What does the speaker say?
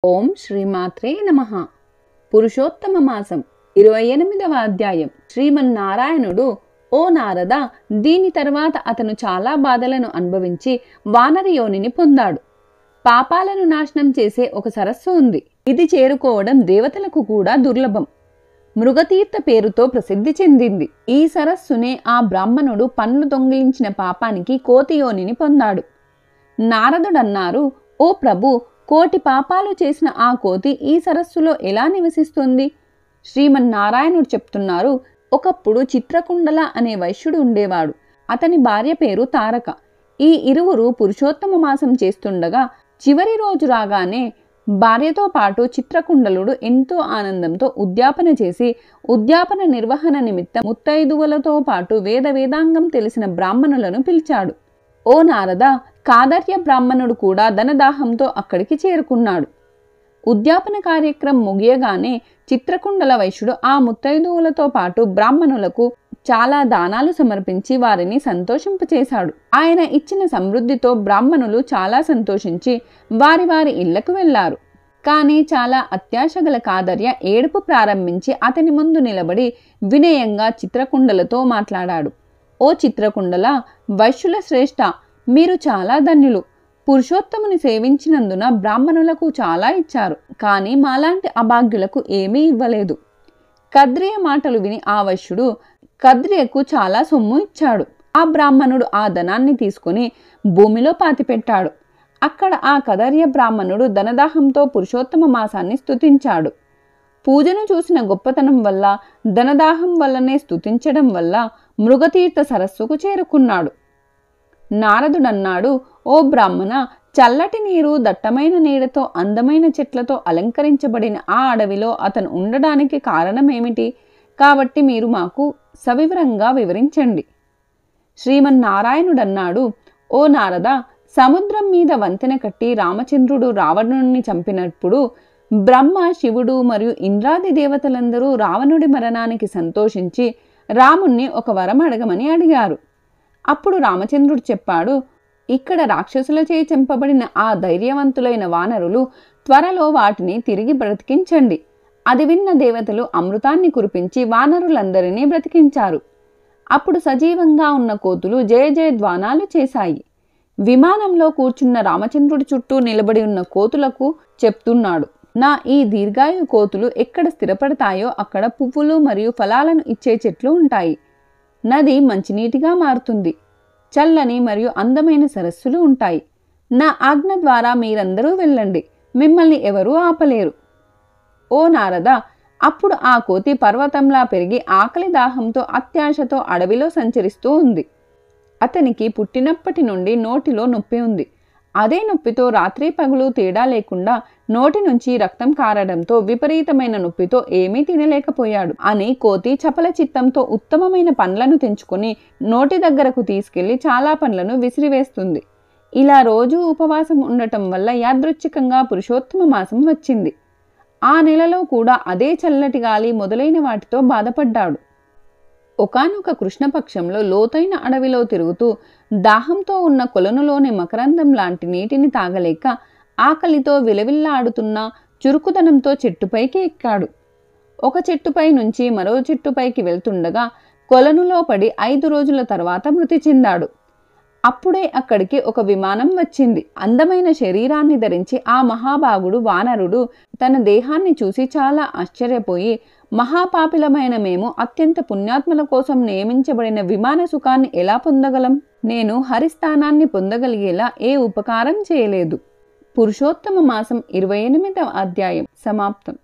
ఓం శ్రీమాత్రే నమః. పురుషోత్తమ మాసం 28వ అధ్యాయం. శ్రీమన్నారాయణుడు, ఓ నారద, దీని తర్వాత అతను చాలా బాధలను అనుభవించి వానర యోనిని పొందాడు. పాపాలను నాశనం చేసే ఒక సరస్సు ఉంది. ఇది చేరుకోవడం దేవతలకు కూడా దుర్లభం. మృగతీర్థ పేరుతో ప్రసిద్ధి చెందింది. ఈ సరస్సునే ఆ బ్రాహ్మణుడు పండ్లు దొంగిలించిన పాపానికి కోతి యోనిని పొందాడు. నారదుడన్నారు, ఓ ప్రభు, కోటి పాపాలు చేసిన ఆ కోతి ఈ సరస్సులో ఎలా నివసిస్తుంది? శ్రీమన్నారాయణుడు చెప్తున్నారు, ఒకప్పుడు చిత్రకుండల అనే వైశ్యుడు ఉండేవాడు. అతని భార్య పేరు తారక. ఈ ఇరువురు పురుషోత్తమ మాసం చేస్తుండగా చివరి రోజు రాగానే భార్యతో పాటు చిత్రకుండలుడు ఎంతో ఆనందంతో ఉద్యాపన చేసి ఉద్యాపన నిర్వహణ నిమిత్తం ముత్తైదువులతో పాటు వేదాంగం తెలిసిన బ్రాహ్మణులను పిలిచాడు. ఓ నారద, కాదర్య బ్రాహ్మణుడు కూడా ధనదాహంతో అక్కడికి చేరుకున్నాడు. ఉద్యాపన కార్యక్రమం ముగియగానే చిత్రకుండల వైశ్యుడు ఆ ముత్తైదువులతో పాటు బ్రాహ్మణులకు చాలా దానాలు సమర్పించి వారిని సంతోషింపచేశాడు. ఆయన ఇచ్చిన సమృద్ధితో బ్రాహ్మణులు చాలా సంతోషించి వారి వారి ఇళ్లకు వెళ్లారు. కానీ చాలా అత్యాశ గల కాదర్య ఏడుపు ప్రారంభించి అతని ముందు నిలబడి వినయంగా చిత్రకుండలతో మాట్లాడాడు. ఓ చిత్రకుండల, వైశ్యుల శ్రేష్ఠ, మీరు చాలా ధన్యులు. పురుషోత్తముని సేవించినందున బ్రాహ్మణులకు చాలా ఇచ్చారు, కానీ మాలాంటి అభాగ్యులకు ఏమీ ఇవ్వలేదు. కద్రియ మాటలు విని ఆ వైశ్యుడు కద్రియకు చాలా సొమ్ము ఇచ్చాడు. ఆ బ్రాహ్మణుడు ఆ ధనాన్ని తీసుకుని భూమిలో పాతిపెట్టాడు. అక్కడ ఆ కదర్య బ్రాహ్మణుడు ధనదాహంతో పురుషోత్తమ మాసాన్ని స్తుతించాడు. పూజను చూసిన గొప్పతనం వల్ల, ధనదాహం వల్లనే స్తుతించడం వల్ల మృగతీర్థ సరస్సుకు చేరుకున్నాడు. నారదుడన్నాడు, ఓ బ్రాహ్మణ, చల్లటి నీరు, దట్టమైన నీడతో, అందమైన చెట్లతో అలంకరించబడిన ఆ అడవిలో అతను ఉండడానికి కారణమేమిటి? కాబట్టి మీరు మాకు సవివరంగా వివరించండి. శ్రీమన్నారాయణుడన్నాడు, ఓ నారద, సముద్రం మీద వంతెన కట్టి రామచంద్రుడు రావణుడిని చంపినప్పుడు బ్రహ్మ, శివుడు మరియు ఇంద్రాది దేవతలందరూ రావణుడి మరణానికి సంతోషించి రాముణ్ణి ఒక వరం అడగమని అడిగారు. అప్పుడు రామచంద్రుడు చెప్పాడు, ఇక్కడ రాక్షసులచే చంపబడిన ఆ ధైర్యవంతులైన వానరులు త్వరలో వాటిని తిరిగి బ్రతికించండి. అది విన్న దేవతలు అమృతాన్ని కురిపించి వానరులందరినీ బ్రతికించారు. అప్పుడు సజీవంగా ఉన్న కోతులు జయ జయధ్వానాలు చేశాయి. విమానంలో కూర్చున్న రామచంద్రుడి చుట్టూ నిలబడి ఉన్న కోతులకు చెప్తున్నాడు, నా ఈ దీర్ఘాయు కోతులు ఎక్కడ స్థిరపడతాయో అక్కడ పువ్వులు మరియు ఫలాలను ఇచ్చే చెట్లు ఉంటాయి. నది మంచినీటిగా మారుతుంది. చల్లని మరియు అందమైన సరస్సులు ఉంటాయి. నా ఆజ్ఞ ద్వారా మీరందరూ వెళ్ళండి. మిమ్మల్ని ఎవరూ ఆపలేరు. ఓ నారద, అప్పుడు ఆ కోతి పర్వతంలా పెరిగి ఆకలి దాహంతో అత్యాశతో అడవిలో సంచరిస్తూ ఉంది. అతనికి పుట్టినప్పటి నుండి నోటిలో నొప్పి ఉంది. అదే నొప్పితో రాత్రి పగలు తేడా లేకుండా నోటి నుంచి రక్తం కారడంతో విపరీతమైన నొప్పితో ఏమీ తినలేకపోయాడు అని కోతి చపల చిత్తంతో ఉత్తమమైన పండ్లను తెంచుకొని నోటి దగ్గరకు తీసుకెళ్లి చాలా పండ్లను విసిరివేస్తుంది. ఇలా రోజు ఉపవాసం ఉండటం వల్ల యాదృచ్ఛికంగా పురుషోత్తమ మాసం వచ్చింది. ఆ నెలలో కూడా అదే చల్లటి గాలి మొదలైన వాటితో బాధపడ్డాడు. ఒకానొక కృష్ణపక్షంలో లోతైన అడవిలో తిరుగుతూ దాహంతో ఉన్న కొలనులోని మకరందం లాంటి నీటిని తాగలేక ఆకలితో విలవిల్లాడుతున్న చురుకుదనంతో చెట్టుపైకి ఎక్కాడు. ఒక చెట్టుపై నుంచి మరో చెట్టుపైకి వెళ్తుండగా కొలనులో పడి 5 రోజుల తర్వాత మృతి చెందాడు. అప్పుడే అక్కడికి ఒక విమానం వచ్చింది. అందమైన శరీరాన్ని ధరించి ఆ మహాభాగుడు వానరుడు తన దేహాన్ని చూసి చాలా ఆశ్చర్యపోయి, మహాపాపిలమైన మేము అత్యంత పుణ్యాత్మల కోసం నియమించబడిన విమాన సుఖాన్ని ఎలా పొందగలం? నేను హరిస్థానాన్ని పొందగలిగేలా ఏ ఉపకారం చేయలేదు. పురుషోత్తమ మాసం 28వ అధ్యాయం సమాప్తం.